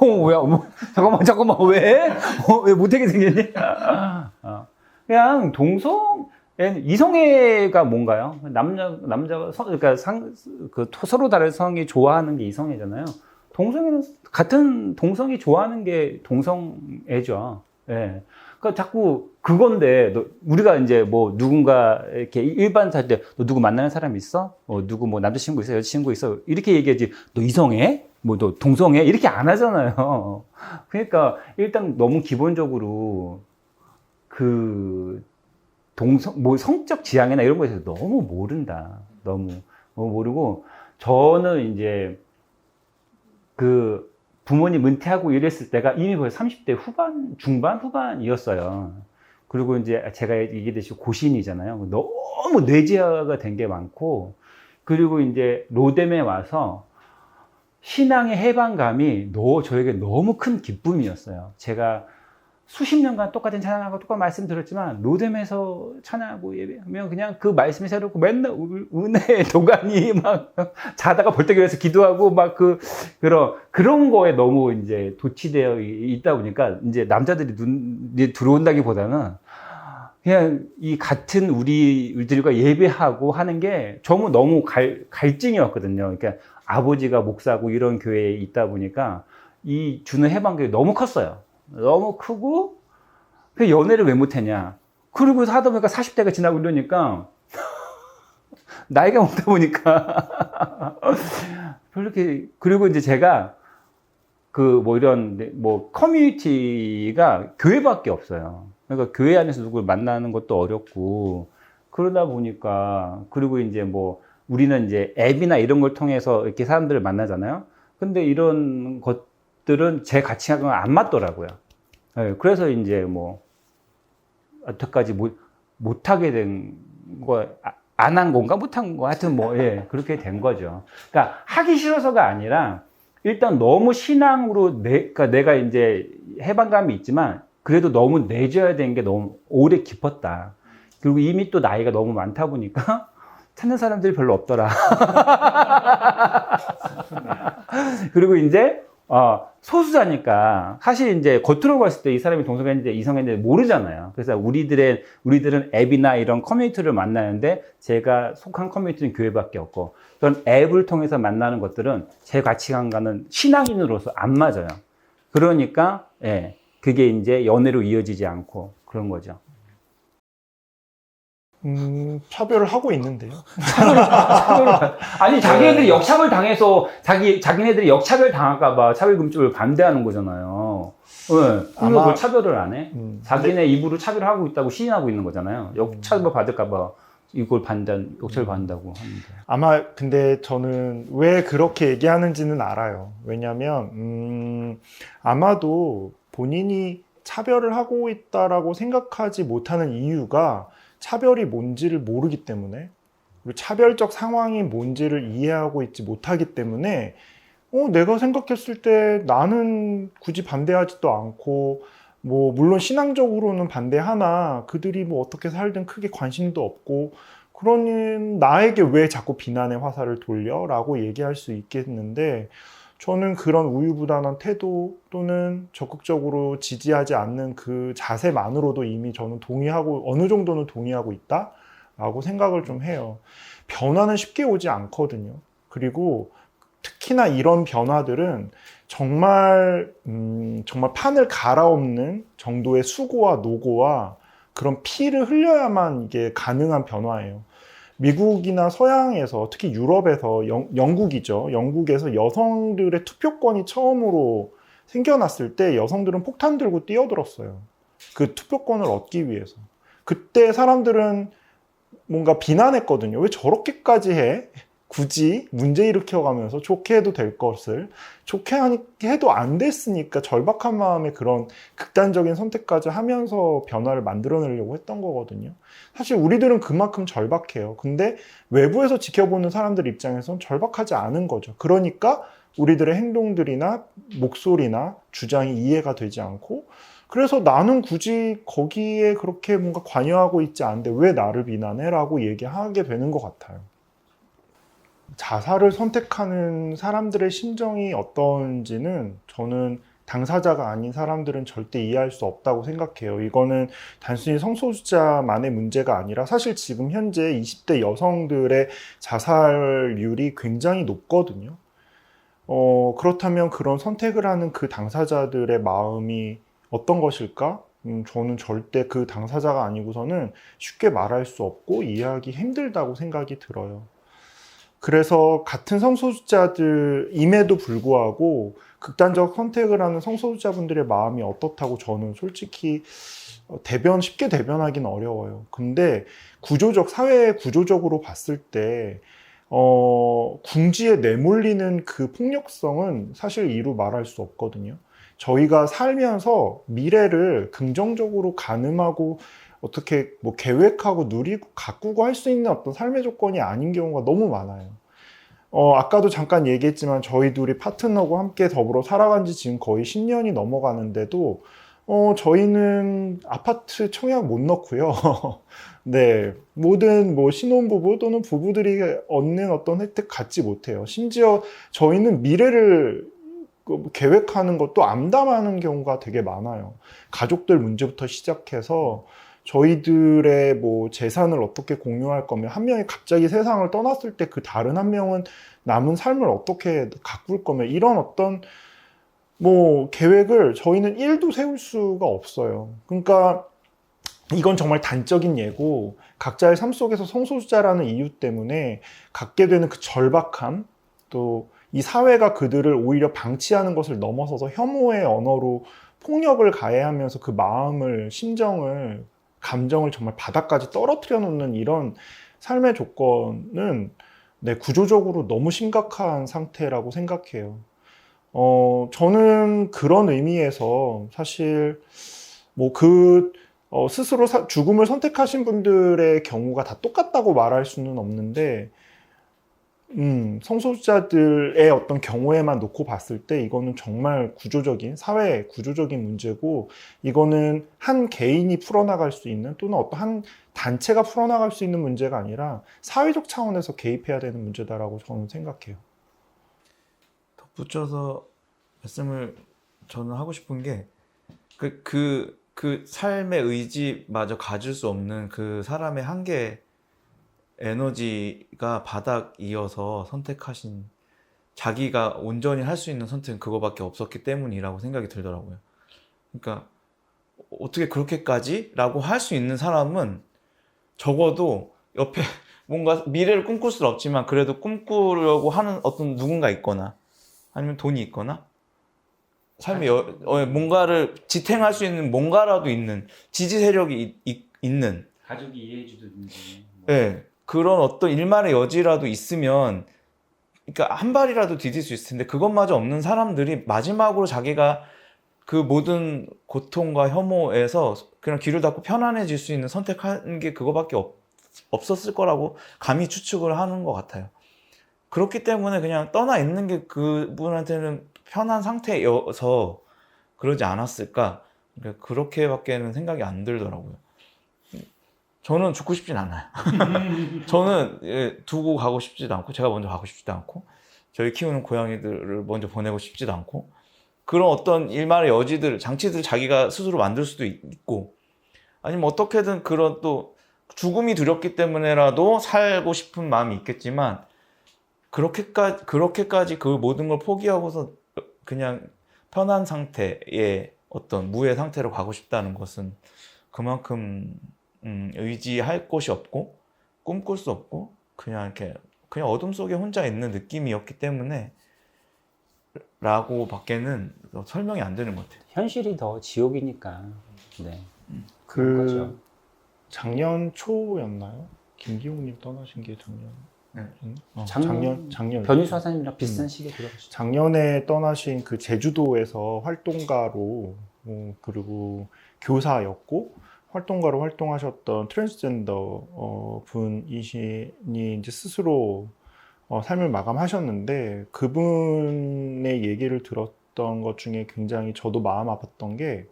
왜? 잠깐만 왜? 왜 못하게 생겼니? 그냥 이성애가 뭔가요? 남자가 그러니까 서로 다른 성이 좋아하는 게 이성애잖아요. 동성애는 같은 동성이 좋아하는 게 동성애죠. 예. 그러니까 자꾸 그건데 우리가 이제 뭐 누군가 이렇게 일반 살 때 너 누구 만나는 사람 있어? 누구 뭐 남자친구 있어? 여자친구 있어? 이렇게 얘기하지. 너 이성애? 뭐 너 동성애? 이렇게 안 하잖아요. 그러니까 일단 너무 기본적으로 그 뭐 성적 지향이나 이런 거에 대해서 너무 모른다. 너무 모르고 저는 이제 그 부모님 은퇴하고 이랬을 때가 이미 벌써 30대 중반 후반이었어요. 그리고 이제 제가 얘기했듯이 고신이잖아요. 너무 뇌지화가 된 게 많고, 그리고 이제 로뎀에 와서 신앙의 해방감이 저에게 너무 큰 기쁨이었어요. 제가 수십 년간 똑같은 찬양하고 똑같은 말씀 들었지만 로뎀에서 찬양하고 예배하면 그냥 그 말씀이 새롭고 맨날 은혜의 도가니 막 자다가 벌떡 일어나서 기도하고 막 그런 거에 너무 이제 도취되어 있다 보니까 이제 남자들이 눈에 들어온다기보다는 그냥 이 같은 우리들과 예배하고 하는 게 너무 갈증이었거든요. 그러니까 아버지가 목사고 이런 교회에 있다 보니까 이 주는 해방감이 너무 컸어요. 너무 크고, 그 연애를 왜 못했냐. 그리고 하다 보니까 40대가 지나고 이러니까, 나이가 먹다 보니까, 그리고 이제 제가, 커뮤니티가 교회밖에 없어요. 그러니까 교회 안에서 누굴 만나는 것도 어렵고, 그러다 보니까, 그리고 이제 우리는 이제 앱이나 이런 걸 통해서 이렇게 사람들을 만나잖아요. 근데 이런 것들은 제 가치관과 안 맞더라고요. 네, 그래서 이제 여태까지 못하게 된 거, 안 한 건가? 못한 거. 하여튼 예, 그렇게 된 거죠. 그러니까 하기 싫어서가 아니라 일단 너무 신앙으로 그러니까 내가 이제 해방감이 있지만 그래도 너무 내줘야 되는 게 너무 오래 깊었다. 그리고 이미 또 나이가 너무 많다 보니까 찾는 사람들이 별로 없더라. 그리고 이제 소수자니까 사실 이제 겉으로 봤을 때 이 사람이 동성애인지 이성애인지 모르잖아요. 그래서 우리들은 앱이나 이런 커뮤니티를 만나는데 제가 속한 커뮤니티는 교회밖에 없고 그런 앱을 통해서 만나는 것들은 제 가치관과는 신앙인으로서 안 맞아요. 그러니까 예, 그게 이제 연애로 이어지지 않고 그런 거죠. 차별을 하고 있는데요. 아니, 자기네들이 역차별 당해서, 자기네들이 역차별 당할까봐 차별금지를 반대하는 거잖아요. 왜? 아마 뭘 차별을 안 해? 자기네 입으로 차별하고 있다고 시인하고 있는 거잖아요. 역차별 받을까봐 이걸 역차별 받는다고 하는데. 아마 근데 저는 왜 그렇게 얘기하는지는 알아요. 왜냐면, 아마도 본인이 차별을 하고 있다라고 생각하지 못하는 이유가 차별이 뭔지를 모르기 때문에 그리고 차별적 상황이 뭔지를 이해하고 있지 못하기 때문에 내가 생각했을 때 나는 굳이 반대하지도 않고 물론 신앙적으로는 반대하나 그들이 어떻게 살든 크게 관심도 없고 그러니 나에게 왜 자꾸 비난의 화살을 돌려? 라고 얘기할 수 있겠는데 저는 그런 우유부단한 태도 또는 적극적으로 지지하지 않는 그 자세만으로도 이미 저는 어느 정도는 동의하고 있다라고 생각을 좀 해요. 변화는 쉽게 오지 않거든요. 그리고 특히나 이런 변화들은 정말 판을 갈아엎는 정도의 수고와 노고와 그런 피를 흘려야만 이게 가능한 변화예요. 미국이나 서양에서 특히 유럽에서 영국이죠. 영국에서 여성들의 투표권이 처음으로 생겨났을 때 여성들은 폭탄 들고 뛰어들었어요. 그 투표권을 얻기 위해서. 그때 사람들은 뭔가 비난했거든요. 왜 저렇게까지 해? 굳이 문제 일으켜가면서 좋게 해도 될 것을 좋게 해도 안 됐으니까 절박한 마음에 그런 극단적인 선택까지 하면서 변화를 만들어내려고 했던 거거든요. 사실 우리들은 그만큼 절박해요. 근데 외부에서 지켜보는 사람들 입장에선 절박하지 않은 거죠. 그러니까 우리들의 행동들이나 목소리나 주장이 이해가 되지 않고 그래서 나는 굳이 거기에 그렇게 뭔가 관여하고 있지 않은데 왜 나를 비난해? 라고 얘기하게 되는 것 같아요. 자살을 선택하는 사람들의 심정이 어떤지는 저는 당사자가 아닌 사람들은 절대 이해할 수 없다고 생각해요. 이거는 단순히 성소수자만의 문제가 아니라 사실 지금 현재 20대 여성들의 자살률이 굉장히 높거든요. 그렇다면 그런 선택을 하는 그 당사자들의 마음이 어떤 것일까? 저는 절대 그 당사자가 아니고서는 쉽게 말할 수 없고 이해하기 힘들다고 생각이 들어요. 그래서 같은 성소수자들임에도 불구하고 극단적 선택을 하는 성소수자분들의 마음이 어떻다고 저는 솔직히 쉽게 대변하기는 어려워요. 근데 사회 구조적으로 봤을 때, 궁지에 내몰리는 그 폭력성은 사실 이루 말할 수 없거든요. 저희가 살면서 미래를 긍정적으로 가늠하고 어떻게 뭐 계획하고 누리고 가꾸고 할 수 있는 어떤 삶의 조건이 아닌 경우가 너무 많아요. 아까도 잠깐 얘기했지만 저희 둘이 파트너고 함께 더불어 살아간 지 지금 거의 10년이 넘어가는데도 저희는 아파트 청약 못 넣고요. 네, 모든 뭐 신혼부부 또는 부부들이 얻는 어떤 혜택 갖지 못해요. 심지어 저희는 미래를 계획하는 것도 암담하는 경우가 되게 많아요. 가족들 문제부터 시작해서 저희들의 뭐 재산을 어떻게 공유할 거면 한 명이 갑자기 세상을 떠났을 때 그 다른 한 명은 남은 삶을 어떻게 가꿀 거면 이런 어떤 뭐 계획을 저희는 1도 세울 수가 없어요. 그러니까 이건 정말 단적인 예고 각자의 삶 속에서 성소수자라는 이유 때문에 갖게 되는 그 절박함, 또 이 사회가 그들을 오히려 방치하는 것을 넘어서서 혐오의 언어로 폭력을 가해하면서 그 마음을, 심정을, 감정을 정말 바닥까지 떨어뜨려 놓는 이런 삶의 조건은 구조적으로 너무 심각한 상태라고 생각해요. 저는 그런 의미에서 사실 스스로 죽음을 선택하신 분들의 경우가 다 똑같다고 말할 수는 없는데, 성소수자들의 어떤 경우에만 놓고 봤을 때 이거는 정말 사회 구조적인 문제고, 이거는 한 개인이 풀어나갈 수 있는 또는 어떤 한 단체가 풀어나갈 수 있는 문제가 아니라 사회적 차원에서 개입해야 되는 문제다라고 저는 생각해요. 덧붙여서 말씀을 저는 하고 싶은 게 그 삶의 의지마저 가질 수 없는 그 사람의 한계 에너지가 바닥이어서 선택하신, 자기가 온전히 할 수 있는 선택은 그거밖에 없었기 때문이라고 생각이 들더라고요. 그러니까 어떻게 그렇게까지? 라고 할 수 있는 사람은 적어도 옆에 뭔가 미래를 꿈꿀 수는 없지만 그래도 꿈꾸려고 하는 어떤 누군가 있거나 아니면 돈이 있거나 삶에 뭔가를 지탱할 수 있는 뭔가라도 있는 지지 세력이 있는, 가족이 이해해 주든지 네, 그런 어떤 일말의 여지라도 있으면, 그러니까 한 발이라도 디딜 수 있을 텐데 그것마저 없는 사람들이 마지막으로 자기가 그 모든 고통과 혐오에서 그냥 귀를 닫고 편안해질 수 있는 선택한 게 그거밖에 없었을 거라고 감히 추측을 하는 것 같아요. 그렇기 때문에 그냥 떠나 있는 게 그분한테는 편한 상태여서 그러지 않았을까, 그러니까 그렇게밖에는 생각이 안 들더라고요. 저는 죽고 싶진 않아요. 저는 두고 가고 싶지도 않고, 제가 먼저 가고 싶지도 않고, 저희 키우는 고양이들을 먼저 보내고 싶지도 않고, 그런 어떤 일말의 여지들, 장치들 자기가 스스로 만들 수도 있고, 아니면 어떻게든 그런 또 죽음이 두렵기 때문에라도 살고 싶은 마음이 있겠지만, 그렇게까지 그 모든 걸 포기하고서 그냥 편한 상태의 어떤 무의 상태로 가고 싶다는 것은 그만큼 의지할 곳이 없고 꿈꿀 수 없고 그냥 어둠 속에 혼자 있는 느낌이었기 때문에 라고 밖에는 설명이 안 되는 것 같아요. 현실이 더 지옥이니까. 네. 작년 초였나요? 김기용님 떠나신 게 작년. 작년 변희수 하사님이랑 비슷한 시기에 돌아가셨죠. 작년에 떠나신 그 제주도에서 활동가로 그리고 교사였고 활동가로 활동하셨던 트랜스젠더 분이시니 이제 스스로 삶을 마감하셨는데, 그분의 얘기를 들었던 것 중에 굉장히 저도 마음 아팠던 게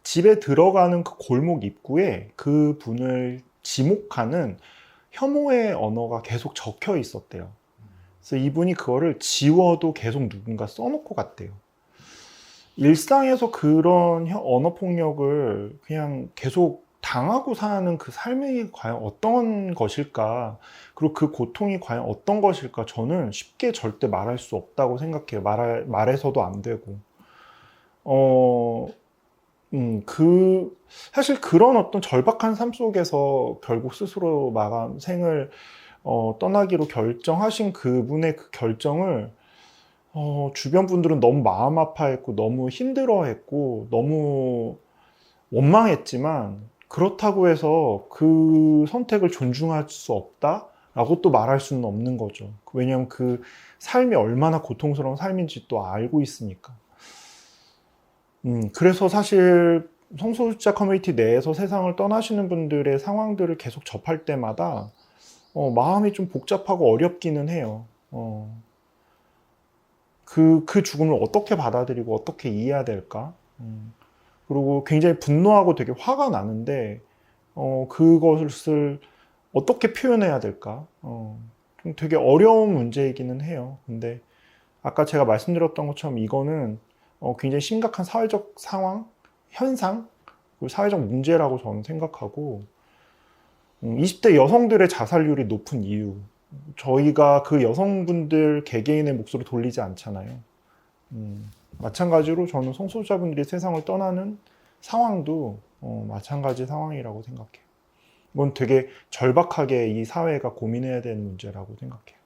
집에 들어가는 그 골목 입구에 그 분을 지목하는 혐오의 언어가 계속 적혀 있었대요. 그래서 이분이 그거를 지워도 계속 누군가 써놓고 갔대요. 일상에서 그런 언어 폭력을 그냥 계속 당하고 사는 그 삶이 과연 어떤 것일까? 그리고 그 고통이 과연 어떤 것일까? 저는 쉽게 절대 말할 수 없다고 생각해요. 말해서도 안 되고. 사실 그런 어떤 절박한 삶 속에서 결국 스스로 생을 떠나기로 결정하신 그분의 그 결정을 주변 분들은 너무 마음 아파했고, 너무 힘들어했고, 너무 원망했지만, 그렇다고 해서 그 선택을 존중할 수 없다라고 또 말할 수는 없는 거죠. 왜냐하면 그 삶이 얼마나 고통스러운 삶인지 또 알고 있으니까. 그래서 사실 성소수자 커뮤니티 내에서 세상을 떠나시는 분들의 상황들을 계속 접할 때마다 마음이 좀 복잡하고 어렵기는 해요. 그 죽음을 어떻게 받아들이고 어떻게 이해해야 될까? 그리고 굉장히 분노하고 되게 화가 나는데, 그것을 어떻게 표현해야 될까? 좀 되게 어려운 문제이기는 해요. 근데 아까 제가 말씀드렸던 것처럼 이거는 굉장히 심각한 사회적 상황, 현상, 그리고 사회적 문제라고 저는 생각하고, 20대 여성들의 자살률이 높은 이유, 저희가 그 여성분들 개개인의 몫으로 돌리지 않잖아요. 마찬가지로 저는 성소수자분들이 세상을 떠나는 상황도 마찬가지 상황이라고 생각해요. 이건 되게 절박하게 이 사회가 고민해야 되는 문제라고 생각해요.